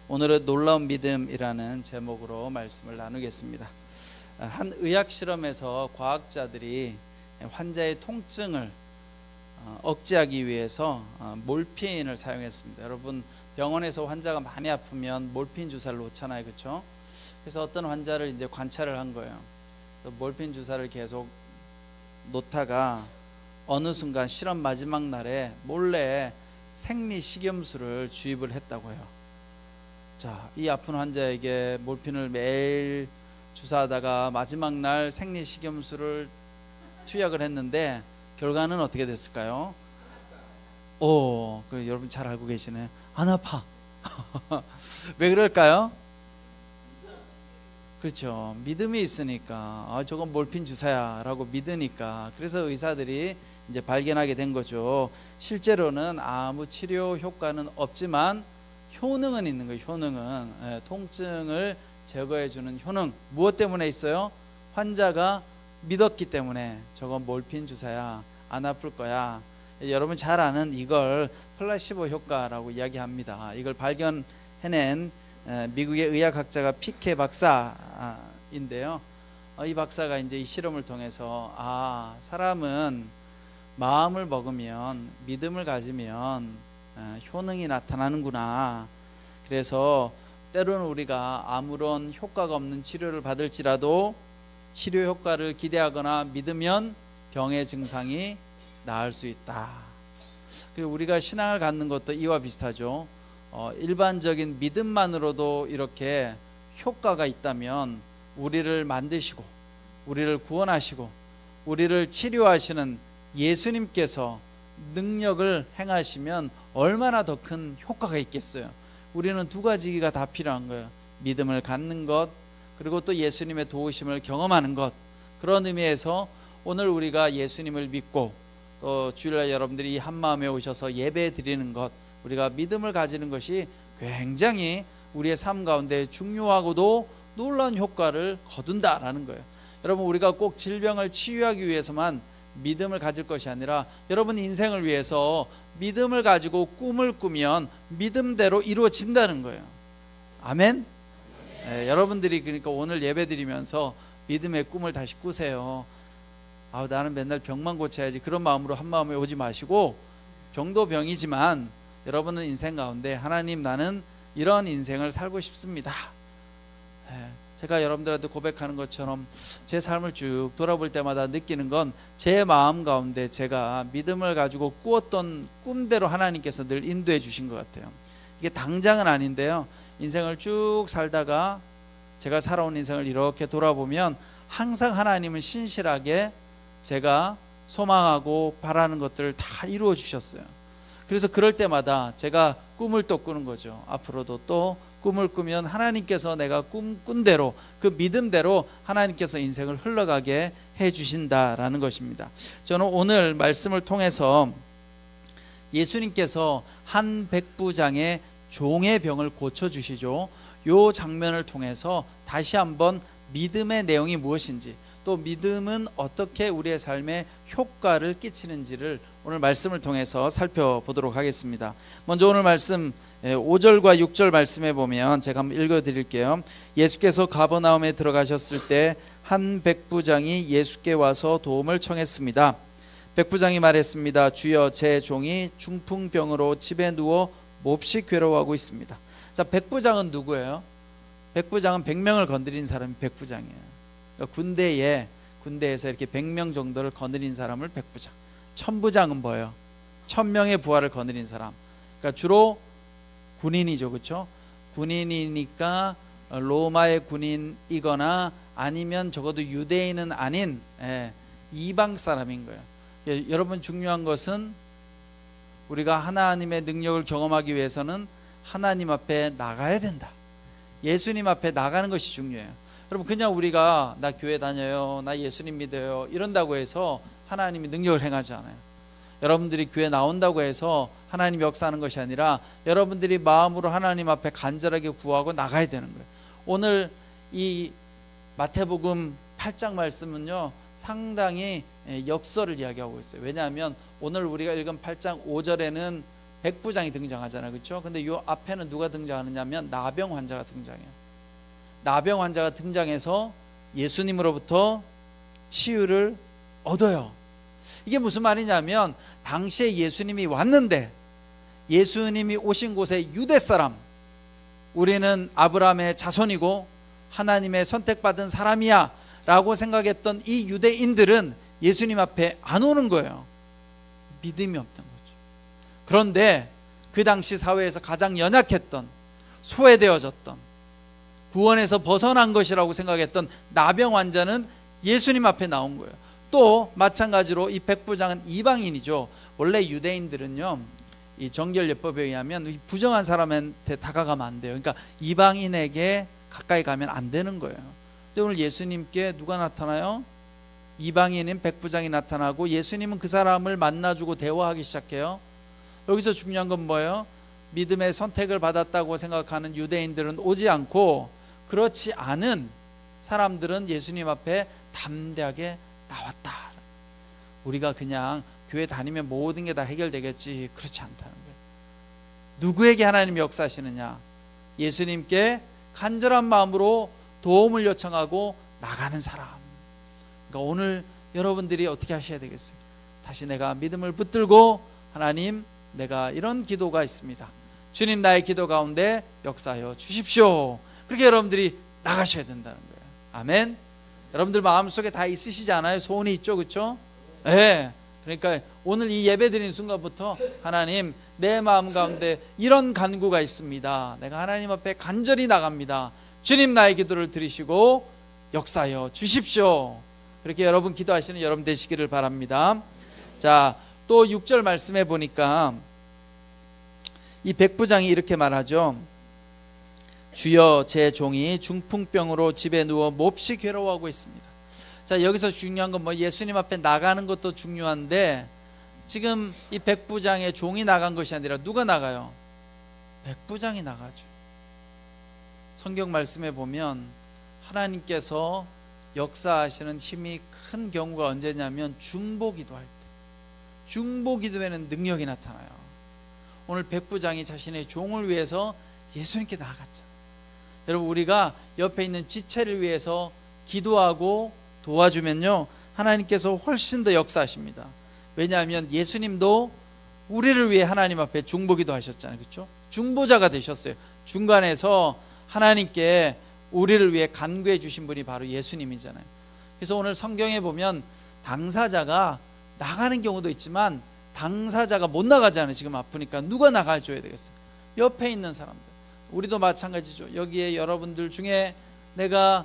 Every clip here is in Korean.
오늘은 놀라운 믿음이라는 제목으로 말씀을 나누겠습니다. 한 의학 실험에서 과학자들이 환자의 통증을 억제하기 위해서 몰피인을 사용했습니다. 여러분, 병원에서 환자가 많이 아프면 몰피인 주사를 놓잖아요, 그렇죠? 그래서 어떤 환자를 이제 관찰을 한 거예요. 몰피인 주사를 계속 놓다가 어느 순간 실험 마지막 날에 몰래 생리식염수를 주입을 했다고 해요. 자, 이 아픈 환자에게 몰핀을 매일 주사하다가 마지막 날 생리식염수를 투약을 했는데 결과는 어떻게 됐을까요? 여러분 잘 알고 계시네. 안 아파. 왜 그럴까요? 그렇죠. 믿음이 있으니까 저건 몰핀 주사야 라고 믿으니까. 그래서 의사들이 이제 발견하게 된 거죠. 실제로는 아무 치료 효과는 없지만 효능은 있는 거예요. 효능은 통증을 제거해 주는 효능. 무엇 때문에 있어요? 환자가 믿었기 때문에 저건 몰핀 주사야, 안 아플 거야. 여러분 잘 아는 이걸 플라시보 효과라고 이야기합니다. 이걸 발견해낸 미국의 의학학자가 피케 박사인데요. 이 박사가 이제 이 실험을 통해서 사람은 마음을 먹으면, 믿음을 가지면 효능이 나타나는구나. 그래서 때로는 우리가 아무런 효과가 없는 치료를 받을지라도 치료 효과를 기대하거나 믿으면 병의 증상이 나을 수 있다. 그리고 우리가 신앙을 갖는 것도 이와 비슷하죠. 일반적인 믿음만으로도 이렇게 효과가 있다면 우리를 만드시고 우리를 구원하시고 우리를 치료하시는 예수님께서 능력을 행하시면 얼마나 더 큰 효과가 있겠어요. 우리는 두 가지가 다 필요한 거예요. 믿음을 갖는 것, 그리고 또 예수님의 도우심을 경험하는 것. 그런 의미에서 오늘 우리가 예수님을 믿고 또 주일날 여러분들이 한마음에 오셔서 예배 드리는 것, 우리가 믿음을 가지는 것이 굉장히 우리의 삶 가운데 중요하고도 놀라운 효과를 거둔다라는 거예요. 여러분, 우리가 꼭 질병을 치유하기 위해서만 믿음을 가질 것이 아니라 여러분 인생을 위해서 믿음을 가지고 꿈을 꾸면 믿음대로 이루어진다는 거예요. 아멘? 여러분들이 그러니까 오늘 예배 드리면서 믿음의 꿈을 다시 꾸세요. 나는 맨날 병만 고쳐야지, 그런 마음으로 한 마음에 오지 마시고, 병도 병이지만 여러분은 인생 가운데 하나님, 나는 이런 인생을 살고 싶습니다. 제가 여러분들한테 고백하는 것처럼 제 삶을 쭉 돌아볼 때마다 느끼는 건 제 마음 가운데 제가 믿음을 가지고 꾸었던 꿈대로 하나님께서 늘 인도해 주신 것 같아요. 이게 당장은 아닌데요, 인생을 쭉 살다가 제가 살아온 인생을 이렇게 돌아보면 항상 하나님은 신실하게 제가 소망하고 바라는 것들을 다 이루어 주셨어요. 그래서 그럴 때마다 제가 꿈을 또 꾸는 거죠. 앞으로도 또 꿈을 꾸면 하나님께서 내가 꿈꾼 대로, 그 믿음대로 하나님께서 인생을 흘러가게 해 주신다라는 것입니다. 저는 오늘 말씀을 통해서 예수님께서 한 백부장의 종의 병을 고쳐주시죠. 이 장면을 통해서 다시 한번 믿음의 내용이 무엇인지, 또 믿음은 어떻게 우리의 삶에 효과를 끼치는지를 오늘 말씀을 통해서 살펴보도록 하겠습니다. 먼저 오늘 말씀 5절과 6절 말씀에 보면 제가 한번 읽어드릴게요. 예수께서 가버나움에 들어가셨을 때 한 백부장이 예수께 와서 도움을 청했습니다. 백부장이 말했습니다. 주여, 제 종이 중풍병으로 집에 누워 몹시 괴로워하고 있습니다. 자, 백부장은 누구예요? 백부장은 100명을 건드린 사람이 백부장이에요. 그러니까 군대에서 이렇게 100명 정도를 거느린 사람을 백부장. 천부장은 뭐예요? 1000명의 부하를 거느린 사람. 그러니까 주로 군인이죠, 그렇죠? 군인이니까 로마의 군인이거나 아니면 적어도 유대인은 아닌 이방 사람인 거예요. 여러분, 중요한 것은 우리가 하나님의 능력을 경험하기 위해서는 하나님 앞에 나가야 된다. 예수님 앞에 나가는 것이 중요해요. 여러분, 그냥 우리가 나 교회 다녀요, 나 예수님 믿어요 이런다고 해서 하나님이 능력을 행하지 않아요. 여러분들이 교회 나온다고 해서 하나님이 역사하는 것이 아니라 여러분들이 마음으로 하나님 앞에 간절하게 구하고 나가야 되는 거예요. 오늘 이 마태복음 8장 말씀은요, 상당히 역설을 이야기하고 있어요. 왜냐하면 오늘 우리가 읽은 8장 5절에는 백부장이 등장하잖아요. 그렇죠? 근데 이 앞에는 누가 등장하느냐면 나병 환자가 등장해요. 나병 환자가 등장해서 예수님으로부터 치유를 얻어요. 이게 무슨 말이냐면 당시에 예수님이 왔는데, 예수님이 오신 곳에 유대 사람, 우리는 아브라함의 자손이고 하나님의 선택받은 사람이야 라고 생각했던 이 유대인들은 예수님 앞에 안 오는 거예요. 믿음이 없던 거죠. 그런데 그 당시 사회에서 가장 연약했던, 소외되어졌던, 구원에서 벗어난 것이라고 생각했던 나병 환자는 예수님 앞에 나온 거예요. 또 마찬가지로 이 백부장은 이방인이죠. 원래 유대인들은요, 이 정결예법에 의하면 부정한 사람한테 다가가면 안 돼요. 그러니까 이방인에게 가까이 가면 안 되는 거예요. 근데 오늘 예수님께 누가 나타나요? 이방인인 백부장이 나타나고 예수님은 그 사람을 만나주고 대화하기 시작해요. 여기서 중요한 건 뭐예요? 믿음의 선택을 받았다고 생각하는 유대인들은 오지 않고, 그렇지 않은 사람들은 예수님 앞에 담대하게 나왔다. 우리가 그냥 교회 다니면 모든 게 다 해결되겠지, 그렇지 않다는 거예요. 누구에게 하나님이 역사하시느냐? 예수님께 간절한 마음으로 도움을 요청하고 나가는 사람. 그러니까 오늘 여러분들이 어떻게 하셔야 되겠어요? 다시 내가 믿음을 붙들고, 하나님, 내가 이런 기도가 있습니다. 주님, 나의 기도 가운데 역사하여 주십시오. 그렇게 여러분들이 나가셔야 된다는 거예요. 아멘. 여러분들 마음속에 다 있으시지 않아요? 소원이 있죠, 그렇죠? 네. 그러니까 오늘 이 예배 드리는 순간부터 하나님, 내 마음 가운데 이런 간구가 있습니다. 내가 하나님 앞에 간절히 나갑니다. 주님, 나의 기도를 들으시고 역사하여 주십시오. 그렇게 여러분 기도하시는 여러분 되시기를 바랍니다. 자, 또 6절 말씀해 보니까 이 백부장이 이렇게 말하죠. 주여, 제 종이 중풍병으로 집에 누워 몹시 괴로워하고 있습니다. 자, 여기서 중요한 건 뭐, 예수님 앞에 나가는 것도 중요한데, 지금 이 백부장의 종이 나간 것이 아니라 누가 나가요? 백부장이 나가죠. 성경 말씀에 보면 하나님께서 역사하시는 힘이 큰 경우가 언제냐면 중보기도할 때, 중보기도에는 능력이 나타나요. 오늘 백부장이 자신의 종을 위해서 예수님께 나아갔잖아요. 여러분, 우리가 옆에 있는 지체를 위해서 기도하고 도와주면요, 하나님께서 훨씬 더 역사하십니다. 왜냐하면 예수님도 우리를 위해 하나님 앞에 중보기도 하셨잖아요. 그렇죠? 중보자가 되셨어요. 중간에서 하나님께 우리를 위해 간구해 주신 분이 바로 예수님이잖아요. 그래서 오늘 성경에 보면 당사자가 나가는 경우도 있지만 당사자가 못 나가잖아요. 지금 아프니까 누가 나가줘야 되겠어요? 옆에 있는 사람들. 우리도 마찬가지죠. 여기에 여러분들 중에 내가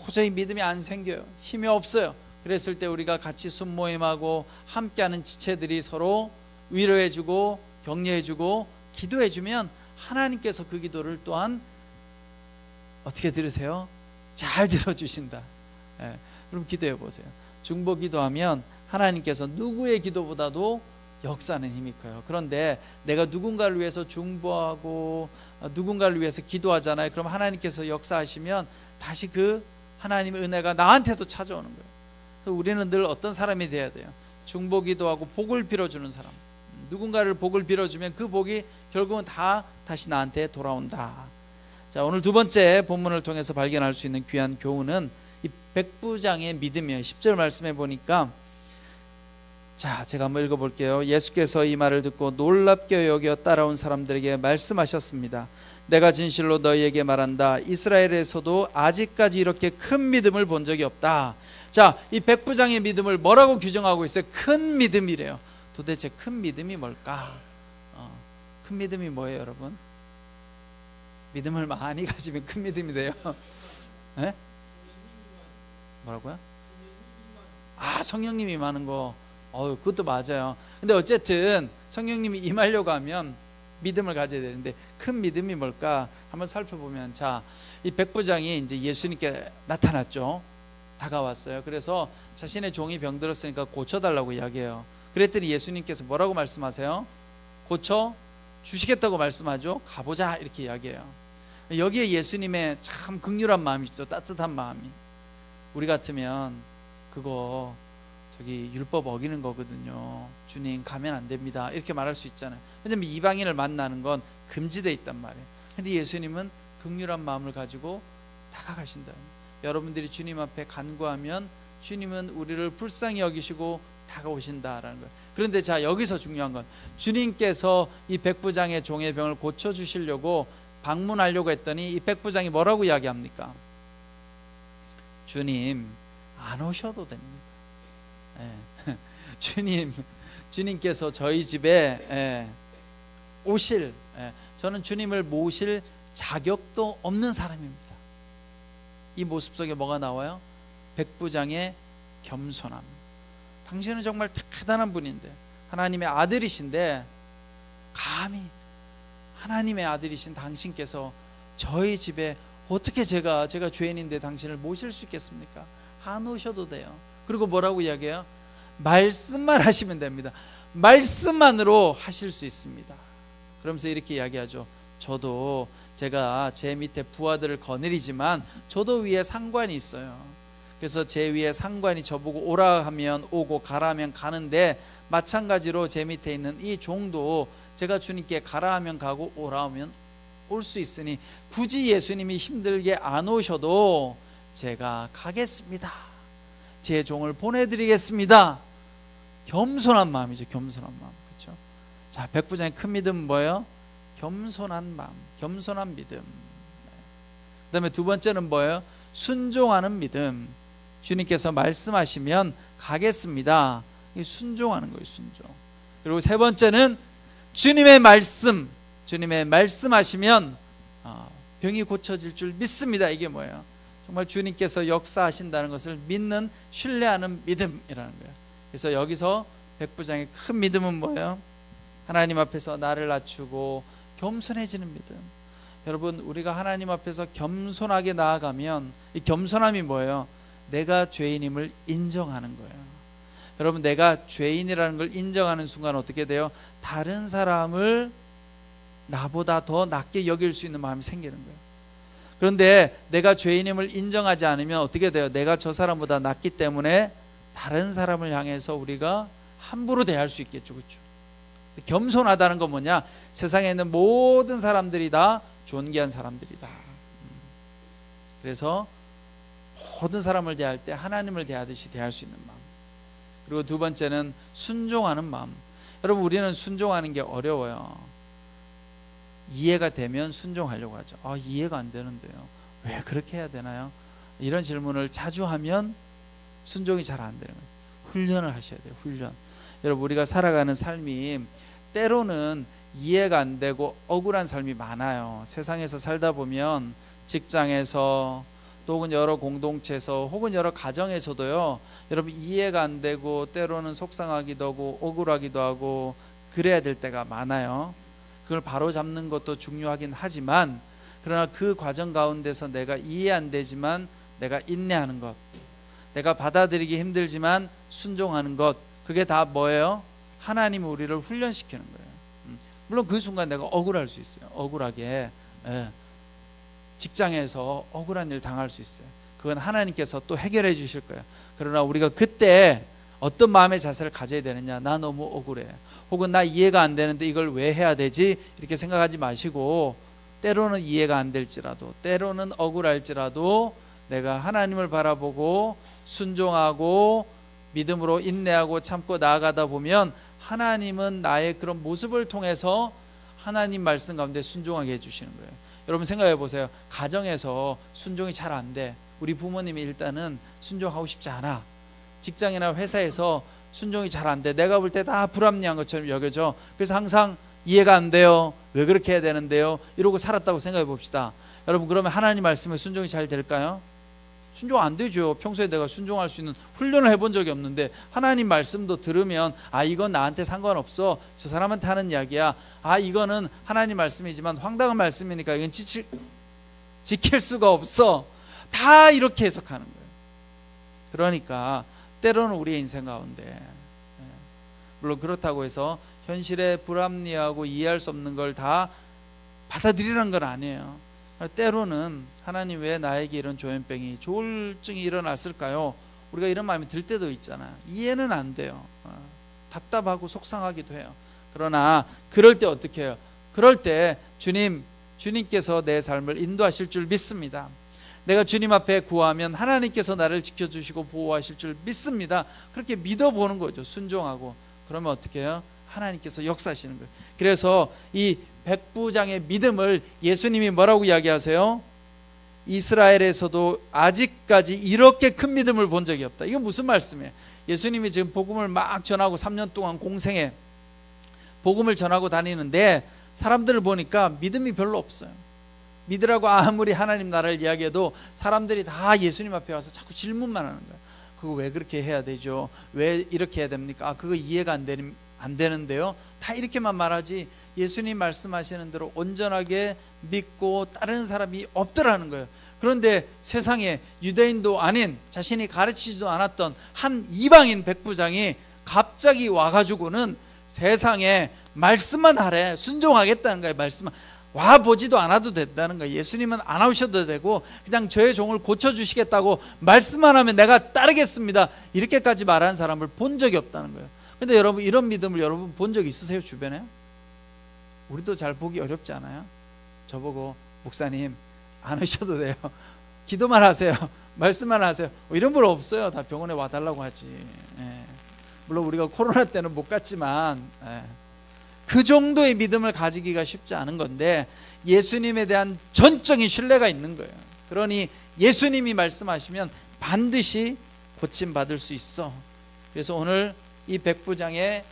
도저히 믿음이 안 생겨요, 힘이 없어요, 그랬을 때 우리가 같이 순모임하고 함께하는 지체들이 서로 위로해주고 격려해주고 기도해주면 하나님께서 그 기도를 또한 어떻게 들으세요? 잘 들어주신다. 예, 그럼 기도해 보세요. 중보 기도하면 하나님께서 누구의 기도보다도 역사하는 힘이 커요. 그런데 내가 누군가를 위해서 중보하고 누군가를 위해서 기도하잖아요. 그럼 하나님께서 역사하시면 다시 그 하나님의 은혜가 나한테도 찾아오는 거예요. 그래서 우리는 늘 어떤 사람이 돼야 돼요? 중보 기도하고 복을 빌어주는 사람. 누군가를 복을 빌어주면 그 복이 결국은 다 다시 나한테 돌아온다. 자, 오늘 두 번째 본문을 통해서 발견할 수 있는 귀한 교훈은 이 백부장의 믿음이에요. 10절 말씀해 보니까, 자, 제가 한번 읽어볼게요. 예수께서 이 말을 듣고 놀랍게 여겨 따라온 사람들에게 말씀하셨습니다. 내가 진실로 너희에게 말한다. 이스라엘에서도 아직까지 이렇게 큰 믿음을 본 적이 없다. 자, 이 백부장의 믿음을 뭐라고 규정하고 있어요? 큰 믿음이래요. 도대체 큰 믿음이 뭘까? 큰 믿음이 뭐예요, 여러분? 믿음을 많이 가지면 큰 믿음이 돼요. 네? 뭐라고요? 아, 성령님이 임하는 거. 그것도 맞아요. 근데 어쨌든 성령님이 임하려고 하면 믿음을 가져야 되는데, 큰 믿음이 뭘까 한번 살펴보면, 자, 이 백부장이 이제 예수님께 나타났죠. 다가왔어요. 그래서 자신의 종이 병들었으니까 고쳐달라고 이야기해요. 그랬더니 예수님께서 뭐라고 말씀하세요? 고쳐 주시겠다고 말씀하죠. 가보자, 이렇게 이야기해요. 여기에 예수님의 참 극률한 마음이 있죠. 따뜻한 마음이. 우리 같으면 그거 저기 율법 어기는 거거든요. 주님 가면 안 됩니다. 이렇게 말할 수 있잖아요. 왜냐면 이방인을 만나는 건 금지되어 있단 말이에요. 근데 예수님은 긍휼한 마음을 가지고 다가가신다. 여러분들이 주님 앞에 간구하면 주님은 우리를 불쌍히 여기시고 다가오신다라는 거예요. 그런데 자, 여기서 중요한 건 주님께서 이 백부장의 종의 병을 고쳐주시려고 방문하려고 했더니 이 백부장이 뭐라고 이야기합니까? 주님 안 오셔도 됩니다. 주님께서 저희 집에 오실, 저는 주님을 모실 자격도 없는 사람입니다. 이 모습 속에 뭐가 나와요? 백부장의 겸손함. 당신은 정말 대단한 분인데, 하나님의 아들이신데 감히 하나님의 아들이신 당신께서 저희 집에 어떻게 제가 죄인인데 당신을 모실 수 있겠습니까? 안 오셔도 돼요. 그리고 뭐라고 이야기해요? 말씀만 하시면 됩니다. 말씀만으로 하실 수 있습니다. 그러면서 이렇게 이야기하죠. 저도 제가 제 밑에 부하들을 거느리지만 저도 위에 상관이 있어요. 그래서 제 위에 상관이 저보고 오라 하면 오고 가라 하면 가는데, 마찬가지로 제 밑에 있는 이 종도 제가 주님께 가라 하면 가고 오라 하면 올 수 있으니 굳이 예수님이 힘들게 안 오셔도 제가 가겠습니다. 제 종을 보내드리겠습니다. 겸손한 마음이죠. 겸손한 마음. 그렇죠? 자, 백부장의 큰 믿음은 뭐예요? 겸손한 마음, 겸손한 믿음. 그 다음에 두 번째는 뭐예요? 순종하는 믿음. 주님께서 말씀하시면 가겠습니다. 순종하는 거예요. 순종. 그리고 세 번째는 주님의 말씀. 주님의 말씀하시면 병이 고쳐질 줄 믿습니다. 이게 뭐예요? 정말 주님께서 역사하신다는 것을 믿는, 신뢰하는 믿음이라는 거예요. 그래서 여기서 백부장의 큰 믿음은 뭐예요? 하나님 앞에서 나를 낮추고 겸손해지는 믿음. 여러분, 우리가 하나님 앞에서 겸손하게 나아가면 이 겸손함이 뭐예요? 내가 죄인임을 인정하는 거예요. 여러분, 내가 죄인이라는 걸 인정하는 순간 어떻게 돼요? 다른 사람을 나보다 더 낮게 여길 수 있는 마음이 생기는 거예요. 그런데 내가 죄인임을 인정하지 않으면 어떻게 돼요? 내가 저 사람보다 낫기 때문에 다른 사람을 향해서 우리가 함부로 대할 수 있겠죠. 그렇죠? 겸손하다는 건 뭐냐? 세상에 있는 모든 사람들이 다 존귀한 사람들이다. 그래서 모든 사람을 대할 때 하나님을 대하듯이 대할 수 있는 마음. 그리고 두 번째는 순종하는 마음. 여러분, 우리는 순종하는 게 어려워요. 이해가 되면 순종하려고 하죠. 이해가 안 되는데요. 왜 그렇게 해야 되나요? 이런 질문을 자주 하면 순종이 잘 안 되는 거죠. 훈련을 하셔야 돼요. 훈련. 여러분, 우리가 살아가는 삶이 때로는 이해가 안 되고 억울한 삶이 많아요. 세상에서 살다 보면 직장에서 또 혹은 여러 공동체에서 혹은 여러 가정에서도요, 여러분 이해가 안 되고 때로는 속상하기도 하고 억울하기도 하고 그래야 될 때가 많아요. 그걸 바로 잡는 것도 중요하긴 하지만, 그러나 그 과정 가운데서 내가 이해 안 되지만 내가 인내하는 것, 내가 받아들이기 힘들지만 순종하는 것, 그게 다 뭐예요? 하나님이 우리를 훈련시키는 거예요. 물론 그 순간 내가 억울할 수 있어요. 억울하게 직장에서 억울한 일 당할 수 있어요. 그건 하나님께서 또 해결해 주실 거예요. 그러나 우리가 그때 어떤 마음의 자세를 가져야 되느냐? 나 너무 억울해, 혹은 나 이해가 안 되는데 이걸 왜 해야 되지? 이렇게 생각하지 마시고, 때로는 이해가 안 될지라도, 때로는 억울할지라도 내가 하나님을 바라보고 순종하고 믿음으로 인내하고 참고 나아가다 보면 하나님은 나의 그런 모습을 통해서 하나님 말씀 가운데 순종하게 해주시는 거예요. 여러분 생각해 보세요. 가정에서 순종이 잘 안 돼. 우리 부모님이 일단은 순종하고 싶지 않아. 직장이나 회사에서 순종이 잘 안 돼. 내가 볼 때 다 불합리한 것처럼 여겨져. 그래서 항상 이해가 안 돼요. 왜 그렇게 해야 되는데요? 이러고 살았다고 생각해 봅시다. 여러분, 그러면 하나님 말씀에 순종이 잘 될까요? 순종 안 되죠. 평소에 내가 순종할 수 있는 훈련을 해본 적이 없는데 하나님 말씀도 들으면 이건 나한테 상관없어, 저 사람한테 하는 이야기야, 이거는 하나님 말씀이지만 황당한 말씀이니까 이건 지킬 수가 없어, 다 이렇게 해석하는 거예요. 그러니까 때로는 우리의 인생 가운데, 물론 그렇다고 해서 현실에 불합리하고 이해할 수 없는 걸 다 받아들이라는 건 아니에요. 때로는 하나님 왜 나에게 이런 조현병이, 조울증이 일어났을까요? 우리가 이런 마음이 들 때도 있잖아요. 이해는 안 돼요. 답답하고 속상하기도 해요. 그러나 그럴 때 어떻게 해요? 그럴 때 주님께서 내 삶을 인도하실 줄 믿습니다. 내가 주님 앞에 구하면 하나님께서 나를 지켜주시고 보호하실 줄 믿습니다. 그렇게 믿어보는 거죠. 순종하고. 그러면 어떻게 해요? 하나님께서 역사하시는 거예요. 그래서 이 백부장의 믿음을 예수님이 뭐라고 이야기하세요? 이스라엘에서도 아직까지 이렇게 큰 믿음을 본 적이 없다. 이건 무슨 말씀이에요? 예수님이 지금 복음을 막 전하고 3년 동안 공생에 복음을 전하고 다니는데 사람들을 보니까 믿음이 별로 없어요. 믿으라고 아무리 하나님 나라를 이야기해도 사람들이 다 예수님 앞에 와서 자꾸 질문만 하는 거예요. 그거 왜 그렇게 해야 되죠? 왜 이렇게 해야 됩니까? 그거 이해가 안 되는데요. 다 이렇게만 말하지 예수님 말씀하시는 대로 온전하게 믿고 따르는 사람이 없더라는 거예요. 그런데 세상에 유대인도 아닌 자신이 가르치지도 않았던 한 이방인 백부장이 갑자기 와가지고는 세상에 말씀만 하래. 순종하겠다는 거예요. 말씀만 와보지도 않아도 된다는 거예요. 예수님은 안 오셔도 되고 그냥 저의 종을 고쳐주시겠다고 말씀만 하면 내가 따르겠습니다. 이렇게까지 말하는 사람을 본 적이 없다는 거예요. 그런데 여러분 이런 믿음을 여러분 본 적 있으세요? 주변에? 우리도 잘 보기 어렵지 않아요? 저보고 목사님 안 오셔도 돼요. 기도만 하세요. 말씀만 하세요. 이런 분 없어요. 다 병원에 와달라고 하지. 물론 우리가 코로나 때는 못 갔지만 그 정도의 믿음을 가지기가 쉽지 않은 건데 예수님에 대한 전적인 신뢰가 있는 거예요. 그러니 예수님이 말씀하시면 반드시 고침받을 수 있어. 그래서 오늘 이 백부장의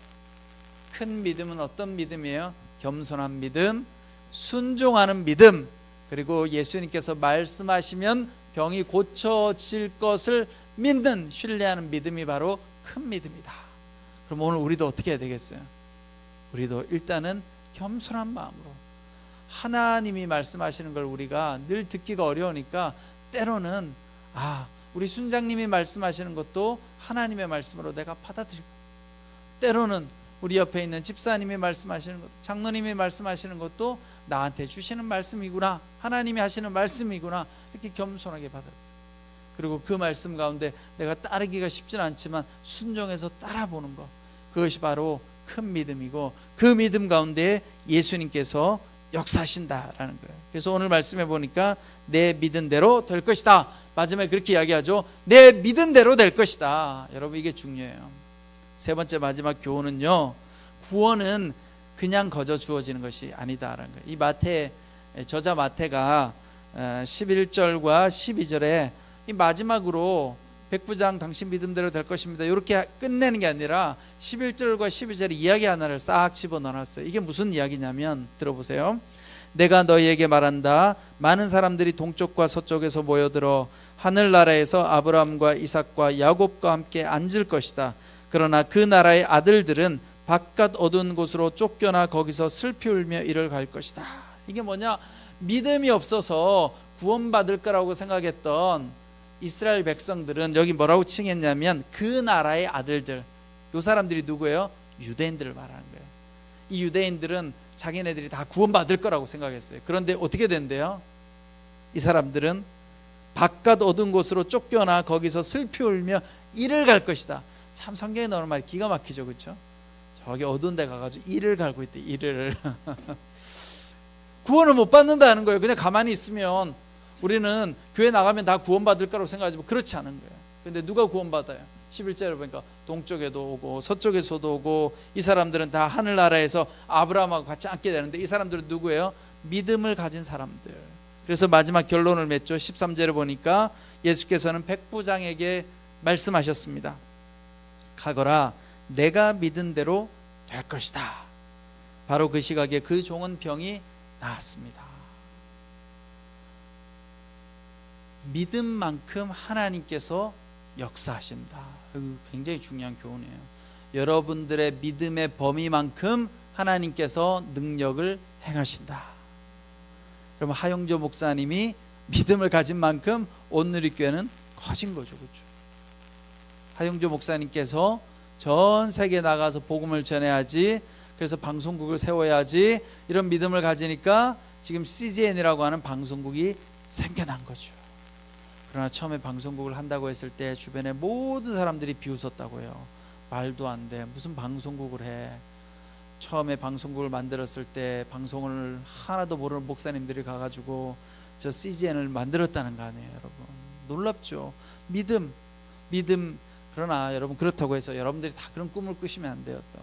큰 믿음은 어떤 믿음이에요? 겸손한 믿음, 순종하는 믿음, 그리고 예수님께서 말씀하시면 병이 고쳐질 것을 믿는 신뢰하는 믿음이 바로 큰 믿음이다. 그럼 오늘 우리도 어떻게 해야 되겠어요? 우리도 일단은 겸손한 마음으로 하나님이 말씀하시는 걸 우리가 늘 듣기가 어려우니까 때로는 우리 순장님이 말씀하시는 것도 하나님의 말씀으로 내가 받아들이고, 때로는 우리 옆에 있는 집사님이 말씀하시는 것도, 장로님이 말씀하시는 것도 나한테 주시는 말씀이구나, 하나님이 하시는 말씀이구나, 이렇게 겸손하게 받아들여요. 그리고 그 말씀 가운데 내가 따르기가 쉽지는 않지만 순종해서 따라보는 것, 그것이 바로 큰 믿음이고 그 믿음 가운데 예수님께서 역사하신다라는 거예요. 그래서 오늘 말씀해 보니까 내 믿은 대로 될 것이다. 마지막에 그렇게 이야기하죠. 내 믿은 대로 될 것이다. 여러분 이게 중요해요. 세 번째 마지막 교훈은요, 구원은 그냥 거저 주어지는 것이 아니다라는 거예요. 이 저자 마태가 11절과 12절에 이 마지막으로 백부장 당신 믿음대로 될 것입니다, 이렇게 끝내는 게 아니라 11절과 12절에 이야기 하나를 싹 집어넣어놨어요. 이게 무슨 이야기냐면 들어보세요. 내가 너희에게 말한다. 많은 사람들이 동쪽과 서쪽에서 모여들어 하늘나라에서 아브라함과 이삭과 야곱과 함께 앉을 것이다. 그러나 그 나라의 아들들은 바깥 어두운 곳으로 쫓겨나 거기서 슬피 울며 이를 갈 것이다. 이게 뭐냐? 믿음이 없어서 구원받을 거라고 생각했던 이스라엘 백성들은 여기 뭐라고 칭했냐면 그 나라의 아들들, 이 사람들이 누구예요? 유대인들을 말하는 거예요. 이 유대인들은 자기네들이 다 구원받을 거라고 생각했어요. 그런데 어떻게 된대요? 이 사람들은 바깥 어두운 곳으로 쫓겨나 거기서 슬피 울며 이를 갈 것이다. 참 성경에 나오는 말이 기가 막히죠, 그렇죠? 저기 어두운 데 가가지고 이를 갈고 있대. 이를 구원을 못 받는다는 거예요. 그냥 가만히 있으면 우리는 교회 나가면 다 구원받을 거라고 생각하지만 그렇지 않은 거예요. 근데 누가 구원받아요? 11절에 보니까 동쪽에도 오고 서쪽에서도 오고, 이 사람들은 다 하늘나라에서 아브라함하고 같이 앉게 되는데 이 사람들은 누구예요? 믿음을 가진 사람들. 그래서 마지막 결론을 맺죠. 13절에 보니까 예수께서는 백부장에게 말씀하셨습니다. 가거라, 내가 믿은 대로 될 것이다. 바로 그 시각에 그 종은 병이 나았습니다. 믿음만큼 하나님께서 역사하신다. 굉장히 중요한 교훈이에요. 여러분들의 믿음의 범위만큼 하나님께서 능력을 행하신다. 그럼 하용조 목사님이 믿음을 가진 만큼 온누리교회는 커진 거죠, 그렇죠? 하용조 목사님께서 전 세계에 나가서 복음을 전해야지, 그래서 방송국을 세워야지, 이런 믿음을 가지니까 지금 CGN이라고 하는 방송국이 생겨난 거죠. 그러나 처음에 방송국을 한다고 했을 때 주변에 모든 사람들이 비웃었다고요. 말도 안 돼. 무슨 방송국을 해. 처음에 방송국을 만들었을 때 방송을 하나도 모르는 목사님들이 가가지고 저 CGN을 만들었다는 거 아니에요, 여러분. 놀랍죠. 믿음. 그러나 여러분, 그렇다고 해서 여러분들이 다 그런 꿈을 꾸시면 안 돼요. 또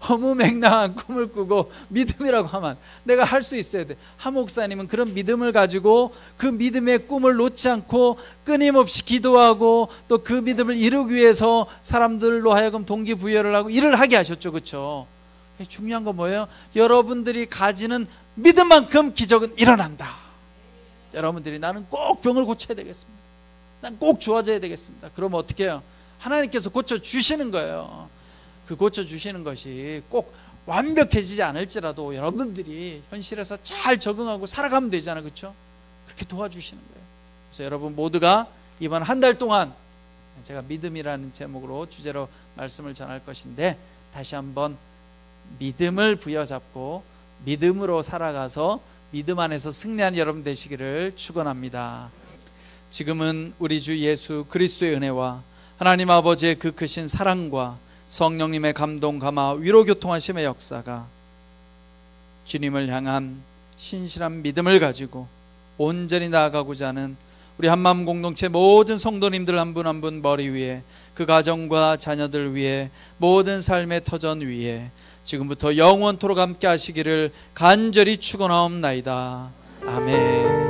허무맹랑한 꿈을 꾸고 믿음이라고 하면 내가 할 수 있어야 돼. 한 목사님은 그런 믿음을 가지고 그 믿음의 꿈을 놓지 않고 끊임없이 기도하고 또 그 믿음을 이루기 위해서 사람들로 하여금 동기부여를 하고 일을 하게 하셨죠. 그렇죠? 중요한 건 뭐예요? 여러분들이 가지는 믿음만큼 기적은 일어난다. 여러분들이 나는 꼭 병을 고쳐야 되겠습니다. 난 꼭 좋아져야 되겠습니다. 그러면 어떻게 해요? 하나님께서 고쳐주시는 거예요. 그 고쳐주시는 것이 꼭 완벽해지지 않을지라도 여러분들이 현실에서 잘 적응하고 살아가면 되잖아요. 그렇죠? 그렇게 도와주시는 거예요. 그래서 여러분 모두가 이번 한 달 동안 제가 믿음이라는 제목으로 주제로 말씀을 전할 것인데, 다시 한번 믿음을 부여잡고 믿음으로 살아가서 믿음 안에서 승리한 여러분 되시기를 축원합니다. 지금은 우리 주 예수 그리스도의 은혜와 하나님 아버지의 그 크신 사랑과 성령님의 감동, 감화, 위로 교통하심의 역사가 주님을 향한 신실한 믿음을 가지고 온전히 나아가고자 하는 우리 한마음 공동체 모든 성도님들 한 분 한 분 머리 위에, 그 가정과 자녀들 위에, 모든 삶의 터전 위에 지금부터 영원토록 함께 하시기를 간절히 축원하옵나이다. 아멘.